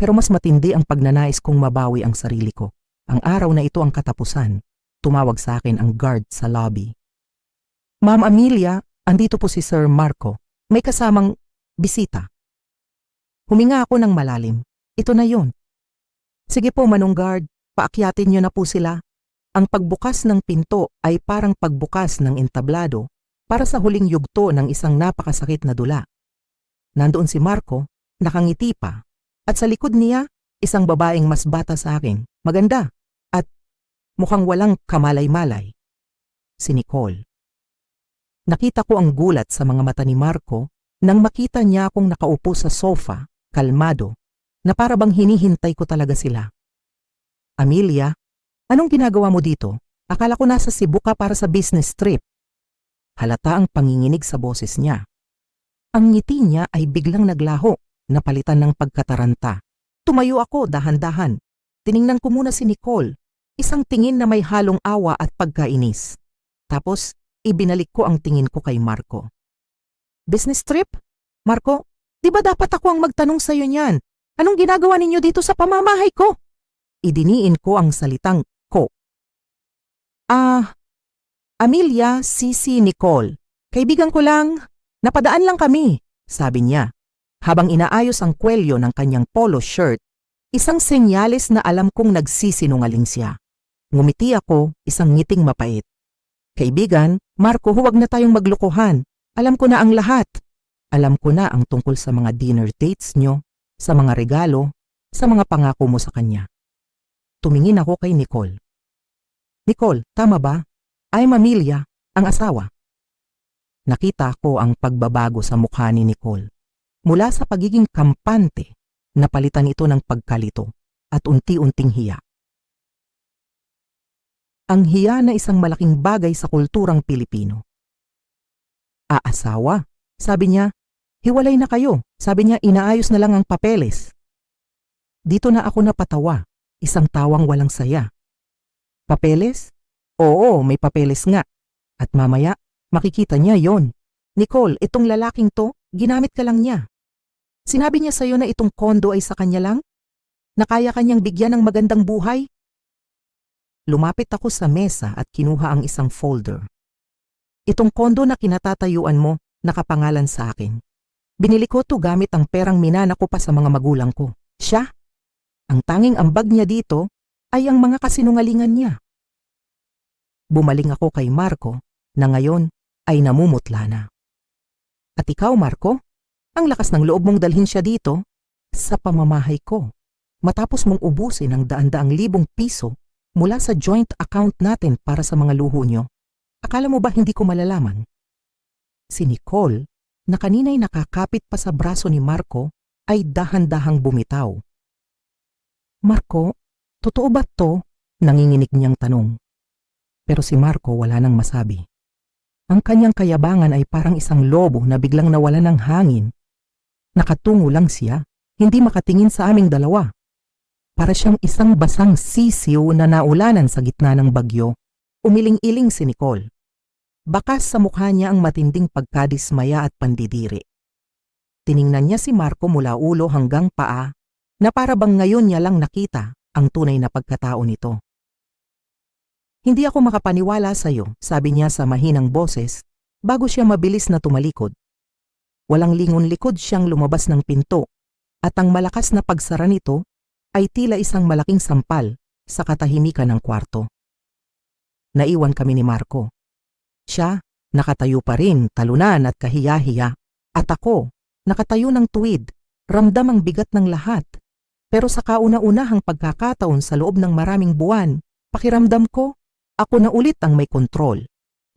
[SPEAKER 1] Pero mas matindi ang pagnanais kong mabawi ang sarili ko. Ang araw na ito ang katapusan. Tumawag sa akin ang guard sa lobby. Ma'am Amelia, andito po si Sir Marco. May kasamang bisita. Huminga ako ng malalim. Ito na yun. Sige po, Manong Guard, paakyatin niyo na po sila. Ang pagbukas ng pinto ay parang pagbukas ng entablado para sa huling yugto ng isang napakasakit na dula. Nandoon si Marco, nakangiti pa. At sa likod niya, Isang babaeng mas bata sa akin, maganda, at mukhang walang kamalay-malay. Si Nicole. Nakita ko ang gulat sa mga mata ni Marco nang makita niya akong nakaupo sa sofa, kalmado, na para bang hinihintay ko talaga sila. Amelia, anong ginagawa mo dito? Akala ko nasa Cebu ka para sa business trip. Halata ang panginginig sa boses niya. Ang ngiti niya ay biglang naglaho, napalitan ng pagkataranta. Tumayo ako dahan-dahan. Tiningnan ko muna si Nicole, isang tingin na may halong awa at pagkainis. Tapos, ibinalik ko ang tingin ko kay Marco. Business trip? Marco, di ba dapat ako ang magtanong sa iyo niyan? Anong ginagawa ninyo dito sa pamamahay ko? Idiniin ko ang salitang ko. Amelia, Sisi, Nicole. Kaibigan ko lang, napadaan lang kami, sabi niya. Habang inaayos ang kwelyo ng kanyang polo shirt, isang senyales na alam kong nagsisinungaling siya. Ngumiti ako, isang ngiting mapait. Kaibigan, Marco, huwag na tayong maglukuhan. Alam ko na ang lahat. Alam ko na ang tungkol sa mga dinner dates nyo, sa mga regalo, sa mga pangako mo sa kanya. Tumingin ako kay Nicole. Nicole, tama ba? I'm Amelia, ang asawa. Nakita ko ang pagbabago sa mukha ni Nicole. Mula sa pagiging kampante, napalitan ito ng pagkalito at unti-unting hiya. Ang hiya na isang malaking bagay sa kulturang Pilipino. Aasawa? Sabi niya, hiwalay na kayo. Sabi niya, inaayos na lang ang papeles. Dito na ako napatawa, isang tawang walang saya. Papeles? Oo, may papeles nga. At mamaya, makikita niya yon. Nicole, itong lalaking to, ginamit ka lang niya. Sinabi niya sa'yo na itong kondo ay sa kanya lang? Na kaya kanyang bigyan ng magandang buhay? Lumapit ako sa mesa at kinuha ang isang folder. Itong kondo na kinatatayuan mo, nakapangalan sa akin. Binili ko to gamit ang perang minana ko pa sa mga magulang ko. Siya? Ang tanging ambag niya dito ay ang mga kasinungalingan niya. Bumaling ako kay Marco na ngayon ay namumutla na. At ikaw, Marco? Ang lakas ng loob mong dalhin siya dito sa pamamahay ko. Matapos mong ubusin ang daan-daang libong piso mula sa joint account natin para sa mga luho nyo. Akala mo ba hindi ko malalaman? Si Nicole, na kanina'y nakakapit pa sa braso ni Marco, ay dahan-dahang bumitaw. Marco, totoo ba to? Nanginginig niyang tanong. Pero si Marco wala nang masabi. Ang kanyang kayabangan ay parang isang lobo na biglang nawala ng hangin. Nakatungo lang siya, hindi makatingin sa aming dalawa. Para siyang isang basang sisiw na naulanan sa gitna ng bagyo. Umiling-iling si Nicole. Bakas sa mukha niya ang matinding pagkadismaya at pandidiri. Tiningnan niya si Marco mula ulo hanggang paa na para bang ngayon niya lang nakita ang tunay na pagkatao nito. Hindi ako makapaniwala sa iyo, sabi niya sa mahinang boses bago siya mabilis na tumalikod. Walang lingon-likod siyang lumabas ng pinto at ang malakas na pagsara nito ay tila isang malaking sampal sa katahimikan ng kwarto. Naiwan kami ni Marco. Siya, nakatayo pa rin, talunan at kahiya-hiya. At ako, nakatayo ng tuwid, ramdam ang bigat ng lahat. Pero sa kauna-unahang pagkakataon sa loob ng maraming buwan, pakiramdam ko, ako na ulit ang may kontrol.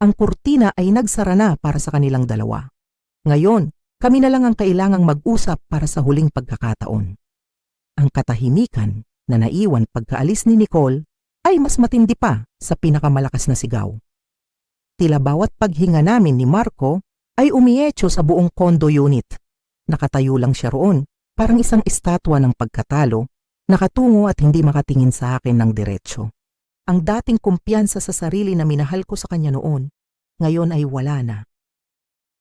[SPEAKER 1] Ang kurtina ay nagsara na para sa kanilang dalawa. Ngayon, kami na lang ang kailangang mag-usap para sa huling pagkakataon. Ang katahimikan na naiwan pagkaalis ni Nicole ay mas matindi pa sa pinakamalakas na sigaw. Tila bawat paghinga namin ni Marco ay umietso sa buong condo unit. Nakatayo lang siya roon, parang isang estatwa ng pagkatalo, nakatungo at hindi makatingin sa akin ng diretsyo. Ang dating kumpiyansa sa sarili na minahal ko sa kanya noon, ngayon ay wala na.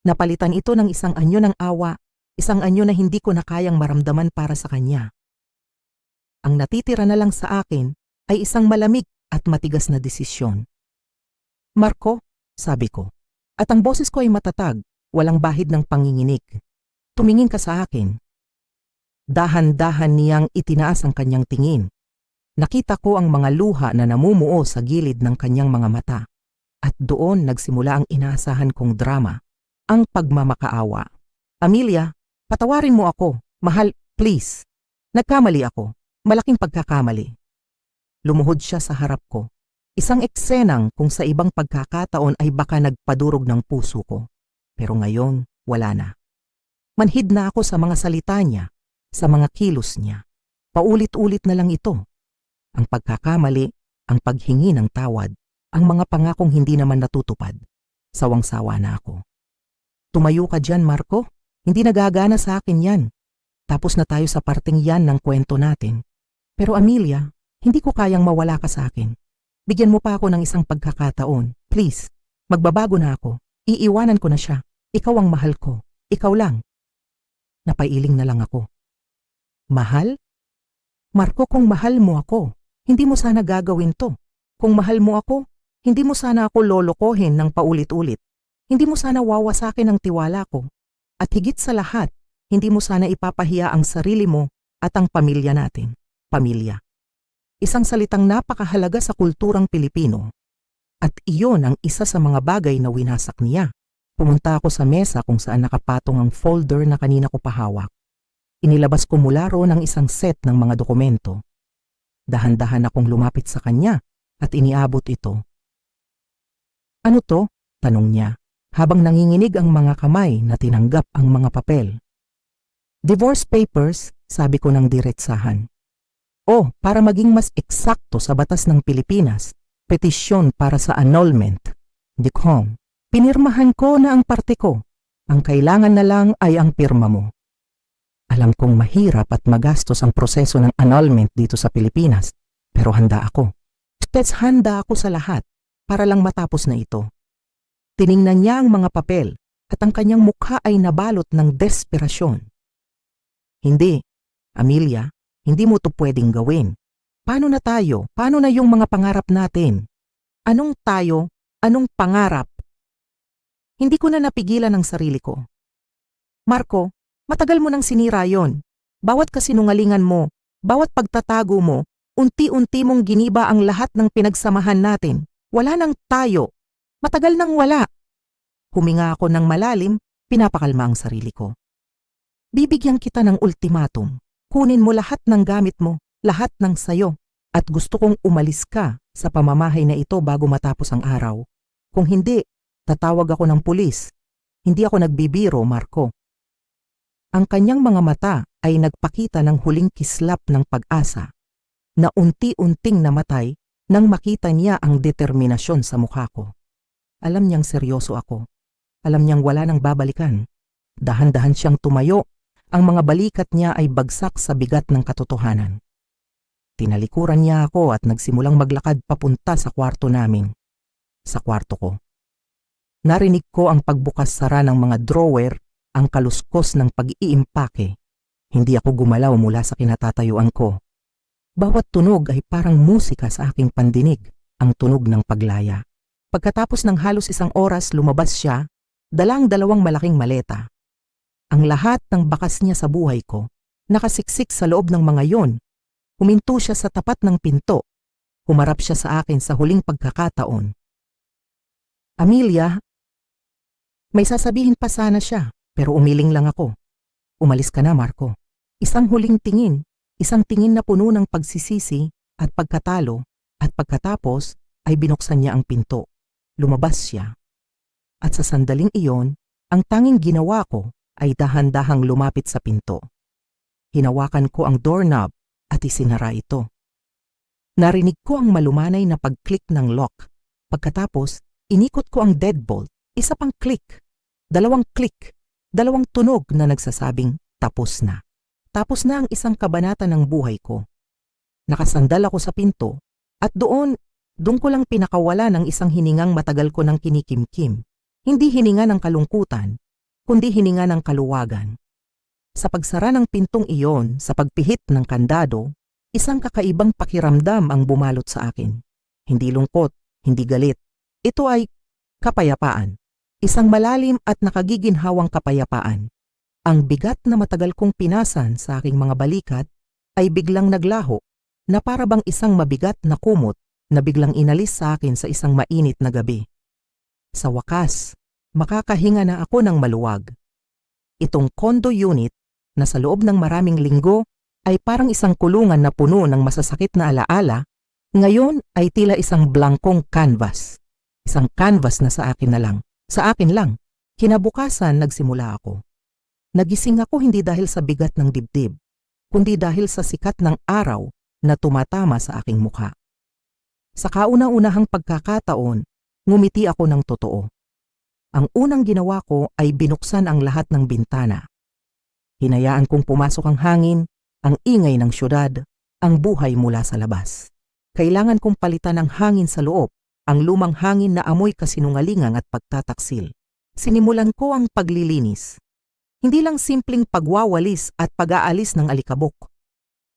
[SPEAKER 1] Napalitan ito ng isang anyo ng awa, isang anyo na hindi ko na kayang maramdaman para sa kanya. Ang natitira na lang sa akin ay isang malamig at matigas na desisyon. Marco, sabi ko, at ang boses ko ay matatag, walang bahid ng panginginig. Tumingin ka sa akin. Dahan-dahan niyang itinaas ang kanyang tingin. Nakita ko ang mga luha na namumuo sa gilid ng kanyang mga mata. At doon nagsimula ang inaasahan kong drama, ang pagmamakaawa. Amelia, patawarin mo ako. Mahal, please. Nagkamali ako. Malaking pagkakamali. Lumuhod siya sa harap ko. Isang eksenang kung sa ibang pagkakataon ay baka nagpadurog ng puso ko. Pero ngayon, wala na. Manhid na ako sa mga salita niya, sa mga kilos niya. Paulit-ulit na lang ito. Ang pagkakamali, ang paghingi ng tawad, ang mga pangakong hindi naman natutupad. Sawang-sawa na ako. Tumayo ka dyan, Marco. Hindi nagagana sa akin yan. Tapos na tayo sa parting yan ng kwento natin. Pero Amelia, hindi ko kayang mawala ka sa akin. Bigyan mo pa ako ng isang pagkakataon. Please, magbabago na ako. Iiwanan ko na siya. Ikaw ang mahal ko. Ikaw lang. Napailing na lang ako. Mahal? Marco, kung mahal mo ako, hindi mo sana gagawin to. Kung mahal mo ako, hindi mo sana ako lolokohin ng paulit-ulit. Hindi mo sana wawasakin ang tiwala ko. At higit sa lahat, hindi mo sana ipapahiya ang sarili mo at ang pamilya natin. Pamilya. Isang salitang napakahalaga sa kulturang Pilipino. At iyon ang isa sa mga bagay na winasak niya. Pumunta ako sa mesa kung saan nakapatong ang folder na kanina ko pahawak. Inilabas ko mula roon ang isang set ng mga dokumento. Dahan-dahan akong lumapit sa kanya at iniabot ito. Ano to? Tanong niya, habang nanginginig ang mga kamay na tinanggap ang mga papel. Divorce papers, sabi ko ng diretsahan. O, para maging mas eksakto sa batas ng Pilipinas, petisyon para sa annulment. Dikhong, pinirmahan ko na ang parte ko. Ang kailangan na lang ay ang pirma mo. Alam kong mahirap at magastos ang proseso ng annulment dito sa Pilipinas, pero handa ako. Handa ako sa lahat para lang matapos na ito. Tiningnan niya ang mga papel at ang kanyang mukha ay nabalot ng desperasyon. Hindi, Amelia, hindi mo to pwedeng gawin. Paano na tayo? Paano na yung mga pangarap natin? Anong tayo? Anong pangarap? Hindi ko na napigilan ang sarili ko. Marco, matagal mo nang sinira yon. Bawat kasinungalingan mo, bawat pagtatago mo, unti-unti mong giniba ang lahat ng pinagsamahan natin. Wala nang tayo. Matagal nang wala. Huminga ako ng malalim, pinapakalma ang sarili ko. Bibigyan kita ng ultimatum. Kunin mo lahat ng gamit mo, lahat ng sayo, at gusto kong umalis ka sa pamamahay na ito bago matapos ang araw. Kung hindi, tatawag ako ng pulis. Hindi ako nagbibiro, Marco. Ang kanyang mga mata ay nagpakita ng huling kislap ng pag-asa, na unti-unting namatay nang makita niya ang determinasyon sa mukha ko. Alam niyang seryoso ako. Alam niyang wala nang babalikan. Dahan-dahan siyang tumayo. Ang mga balikat niya ay bagsak sa bigat ng katotohanan. Tinalikuran niya ako at nagsimulang maglakad papunta sa kwarto namin. Sa kwarto ko. Narinig ko ang pagbukas-sara ng mga drawer, ang kaluskos ng pag-iimpake. Hindi ako gumalaw mula sa kinatatayuan ko. Bawat tunog ay parang musika sa aking pandinig, ang tunog ng paglaya. Pagkatapos ng halos 1 oras lumabas siya, dalang 2 malaking maleta. Ang lahat ng bakas niya sa buhay ko, nakasiksik sa loob ng mga yon. Huminto siya sa tapat ng pinto. Humarap siya sa akin sa huling pagkakataon. Amelia, may sasabihin pa sana siya, pero umiling lang ako. Umalis ka na, Marco. Isang huling tingin, isang tingin na puno ng pagsisisi at pagkatalo, at pagkatapos ay binuksan niya ang pinto. Lumabas siya. At sa sandaling iyon, ang tanging ginawa ko ay dahan-dahang lumapit sa pinto. Hinawakan ko ang doorknob at isinara ito. Narinig ko ang malumanay na pag-click ng lock. Pagkatapos, inikot ko ang deadbolt. Isa pang click. 2 click. 2 tunog na nagsasabing tapos na. Tapos na ang isang kabanata ng buhay ko. Nakasandal ako sa pinto at doon ko lang pinakawala ng isang hiningang matagal ko ng kinikimkim. Hindi hininga ng kalungkutan, kundi hininga ng kaluwagan. Sa pagsara ng pintong iyon, sa pagpihit ng kandado, isang kakaibang pakiramdam ang bumalot sa akin. Hindi lungkot, hindi galit. Ito ay kapayapaan. Isang malalim at nakagiginhawang kapayapaan. Ang bigat na matagal kong pinasan sa aking mga balikat ay biglang naglaho na para bang isang mabigat na kumot na biglang inalis sa akin sa isang mainit na gabi. Sa wakas, makakahinga na ako ng maluwag. Itong condo unit na sa loob ng maraming linggo ay parang isang kulungan na puno ng masasakit na alaala, ngayon ay tila isang blankong canvas. Isang canvas na sa akin na lang. Sa akin lang. Kinabukasan nagsimula ako. Nagising ako hindi dahil sa bigat ng dibdib, kundi dahil sa sikat ng araw na tumatama sa aking mukha. Sa kauna-unahang pagkakataon, ngumiti ako ng totoo. Ang unang ginawa ko ay binuksan ang lahat ng bintana. Hinayaan kong pumasok ang hangin, ang ingay ng syudad, ang buhay mula sa labas. Kailangan kong palitan ang hangin sa loob, ang lumang hangin na amoy kasinungalingan at pagtataksil. Sinimulan ko ang paglilinis. Hindi lang simpleng pagwawalis at pag-aalis ng alikabok.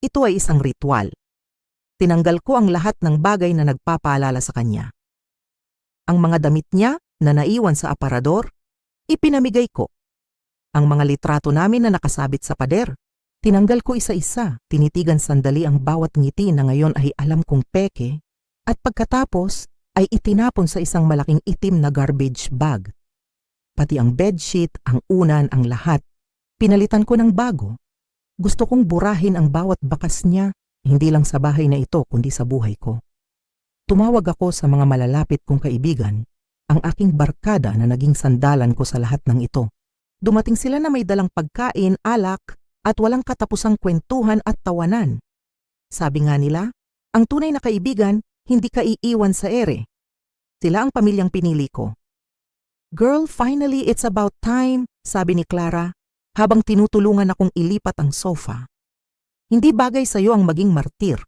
[SPEAKER 1] Ito ay isang ritual. Tinanggal ko ang lahat ng bagay na nagpapaalala sa kanya. Ang mga damit niya na naiwan sa aparador, ipinamigay ko. Ang mga litrato namin na nakasabit sa pader, tinanggal ko isa-isa, tinitigan sandali ang bawat ngiti na ngayon ay alam kong peke, at pagkatapos ay itinapon sa isang malaking itim na garbage bag. Pati ang bedsheet, ang unan, ang lahat, pinalitan ko ng bago. Gusto kong burahin ang bawat bakas niya, hindi lang sa bahay na ito kundi sa buhay ko. Tumawag ako sa mga malalapit kong kaibigan, ang aking barkada na naging sandalan ko sa lahat ng ito. Dumating sila na may dalang pagkain, alak, at walang katapusang kwentuhan at tawanan. Sabi nga nila, ang tunay na kaibigan hindi ka iiwan sa ere. Sila ang pamilyang pinili ko. "Girl, finally it's about time," sabi ni Clara, habang tinutulungan akong ilipat ang sofa. "Hindi bagay sa iyo ang maging martir.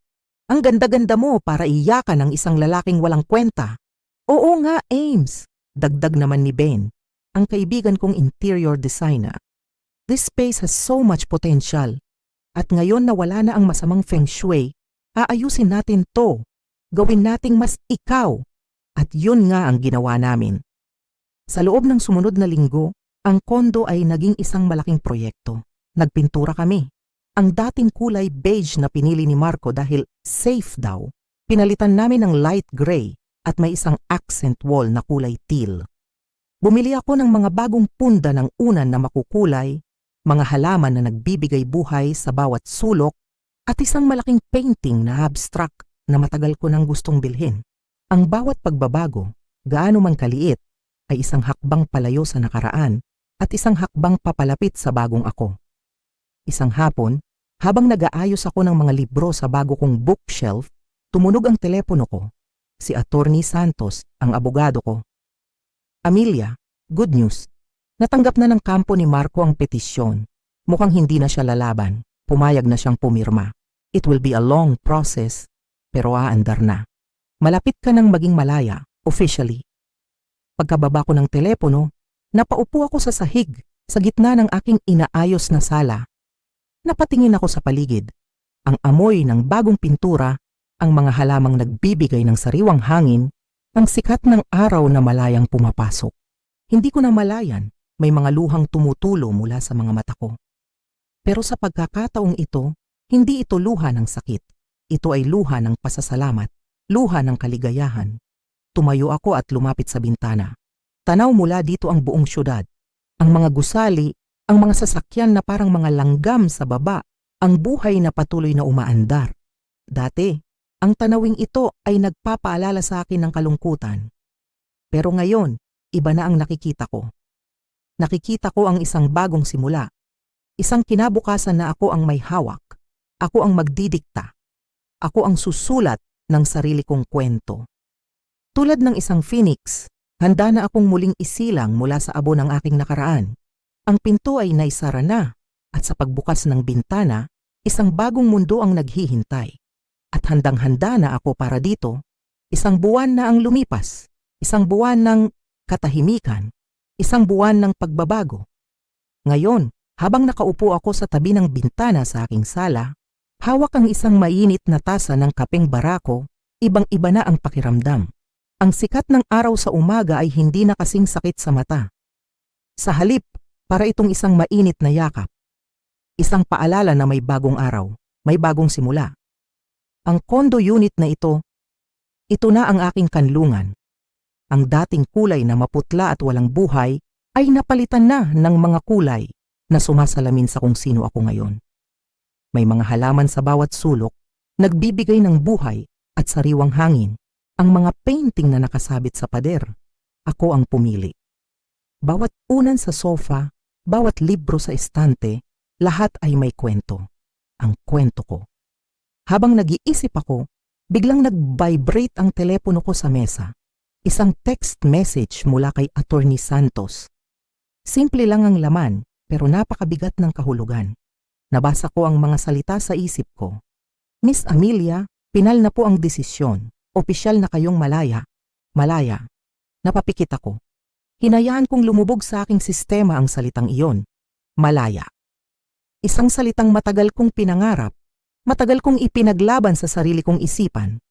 [SPEAKER 1] Ang ganda-ganda mo para iyakan ng isang lalaking walang kwenta." "Oo nga, Ames," dagdag naman ni Ben, ang kaibigan kong interior designer. "This space has so much potential. At ngayon na wala na ang masamang feng shui, aayusin natin to. Gawin nating mas ikaw." At yun nga ang ginawa namin. Sa loob ng sumunod na linggo, ang kondo ay naging isang malaking proyekto. Nagpintura kami. Ang dating kulay beige na pinili ni Marco dahil safe daw, pinalitan namin ng light gray at may isang accent wall na kulay teal. Bumili ako ng mga bagong punda ng unan na makukulay, mga halaman na nagbibigay buhay sa bawat sulok, at isang malaking painting na abstract na matagal ko nang gustong bilhin. Ang bawat pagbabago, gaano man kaliit, ay isang hakbang palayo sa nakaraan at isang hakbang papalapit sa bagong ako. Isang hapon, habang nag-aayos ako ng mga libro sa bago kong bookshelf, tumunog ang telepono ko. Si Attorney Santos, ang abogado ko. "Amelia, good news. Natanggap na ng kampo ni Marco ang petisyon. Mukhang hindi na siya lalaban. Pumayag na siyang pumirma. It will be a long process, pero aandar na. Malapit ka nang maging malaya, officially." Pagkababa ko ng telepono, napaupo ako sa sahig sa gitna ng aking inaayos na sala. Napatingin ako sa paligid. Ang amoy ng bagong pintura, ang mga halamang nagbibigay ng sariwang hangin, ang sikat ng araw na malayang pumapasok. Hindi ko na malayan, may mga luhang tumutulo mula sa mga mata ko. Pero sa pagkakataong ito, hindi ito luha ng sakit. Ito ay luha ng pasasalamat, luha ng kaligayahan. Tumayo ako at lumapit sa bintana. Tanaw mula dito ang buong syudad. Ang mga gusali, ang mga sasakyan na parang mga langgam sa baba, ang buhay na patuloy na umaandar. Dati, ang tanawing ito ay nagpapaalala sa akin ng kalungkutan. Pero ngayon, iba na ang nakikita ko. Nakikita ko ang isang bagong simula. Isang kinabukasan na ako ang may hawak. Ako ang magdidikta. Ako ang susulat ng sarili kong kwento. Tulad ng isang phoenix, handa na akong muling isilang mula sa abo ng aking nakaraan. Ang pinto ay naisara na, at sa pagbukas ng bintana, isang bagong mundo ang naghihintay. At handang-handa na ako para dito. Isang buwan na ang lumipas, isang buwan ng katahimikan, isang buwan ng pagbabago. Ngayon, habang nakaupo ako sa tabi ng bintana sa aking sala, hawak ang isang mainit na tasa ng kapeng barako, ibang-iba na ang pakiramdam. Ang sikat ng araw sa umaga ay hindi na kasing sakit sa mata. Sa halip, para itong isang mainit na yakap. Isang paalala na may bagong araw, may bagong simula. Ang condo unit na ito na ang aking kanlungan. Ang dating kulay na maputla at walang buhay ay napalitan na ng mga kulay na sumasalamin sa kung sino ako ngayon. May mga halaman sa bawat sulok, nagbibigay ng buhay at sariwang hangin. Ang mga painting na nakasabit sa pader, ako ang pumili. Bawat unan sa sofa, bawat libro sa estante, lahat ay may kwento. Ang kwento ko. Habang nag-iisip ako, biglang nag-vibrate ang telepono ko sa mesa. Isang text message mula kay Attorney Santos. Simple lang ang laman, pero napakabigat ng kahulugan. Nabasa ko ang mga salita sa isip ko. Miss Amelia, pinal na po ang desisyon. Opisyal na kayong malaya. Malaya. Napapikit ako. Hinayaan kong lumubog sa aking sistema ang salitang iyon. Malaya. Isang salitang matagal kong pinangarap, matagal kong ipinaglaban sa sarili kong isipan.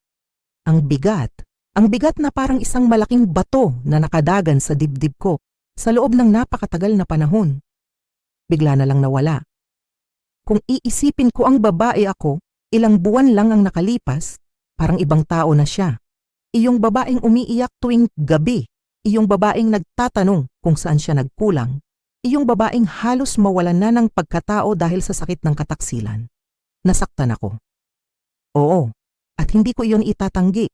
[SPEAKER 1] Ang bigat na parang isang malaking bato na nakadagan sa dibdib ko sa loob ng napakatagal na panahon. Bigla na lang nawala. Kung iisipin ko ang babae ako, ilang buwan lang ang nakalipas, parang ibang tao na siya. Iyong babaeng umiiyak tuwing gabi, iyong babaeng nagtatanong kung saan siya nagkulang, iyong babaeng halos mawalan na ng pagkatao dahil sa sakit ng kataksilan. Nasaktan ako. Oo, at hindi ko iyon itatanggi.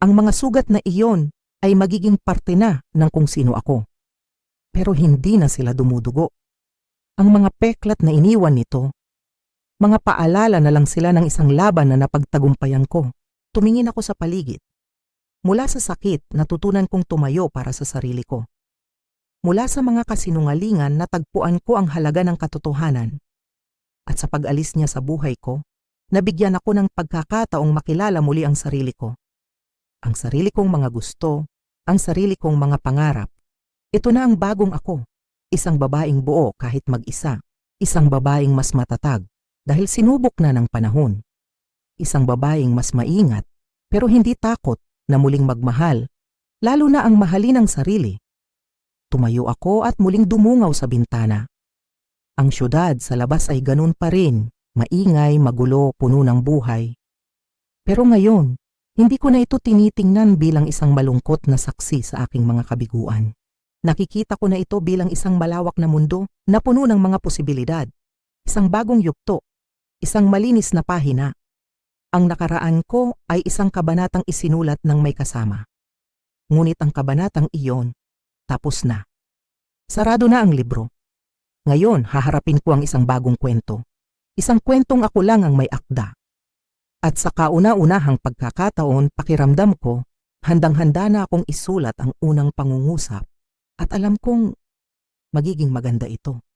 [SPEAKER 1] Ang mga sugat na iyon ay magiging parte na ng kung sino ako. Pero hindi na sila dumudugo. Ang mga peklat na iniwan nito, mga paalala na lang sila ng isang laban na napagtagumpayan ko. Tumingin ako sa paligid. Mula sa sakit, natutunan kong tumayo para sa sarili ko. Mula sa mga kasinungalingan, natagpuan ko ang halaga ng katotohanan. At sa pag-alis niya sa buhay ko, nabigyan ako ng pagkakataong makilala muli ang sarili ko. Ang sarili kong mga gusto, ang sarili kong mga pangarap. Ito na ang bagong ako. Isang babaeng buo kahit mag-isa. Isang babaeng mas matatag dahil sinubok na ng panahon. Isang babaeng mas maingat pero hindi takot na muling magmahal, lalo na ang mahalin ng sarili. Tumayo ako at muling dumungaw sa bintana. Ang syudad sa labas ay ganun pa rin, maingay, magulo, puno ng buhay. Pero ngayon, hindi ko na ito tinitingnan bilang isang malungkot na saksi sa aking mga kabiguan. Nakikita ko na ito bilang isang malawak na mundo na puno ng mga posibilidad. Isang bagong yugto, isang malinis na pahina. Ang nakaraan ko ay isang kabanatang isinulat ng may kasama. Ngunit ang kabanatang iyon, tapos na. Sarado na ang libro. Ngayon, haharapin ko ang isang bagong kwento. Isang kwentong ako lang ang may akda. At sa kauna-unahang pagkakataon, pakiramdam ko, handang-handa na akong isulat ang unang pangungusap. At alam kong magiging maganda ito.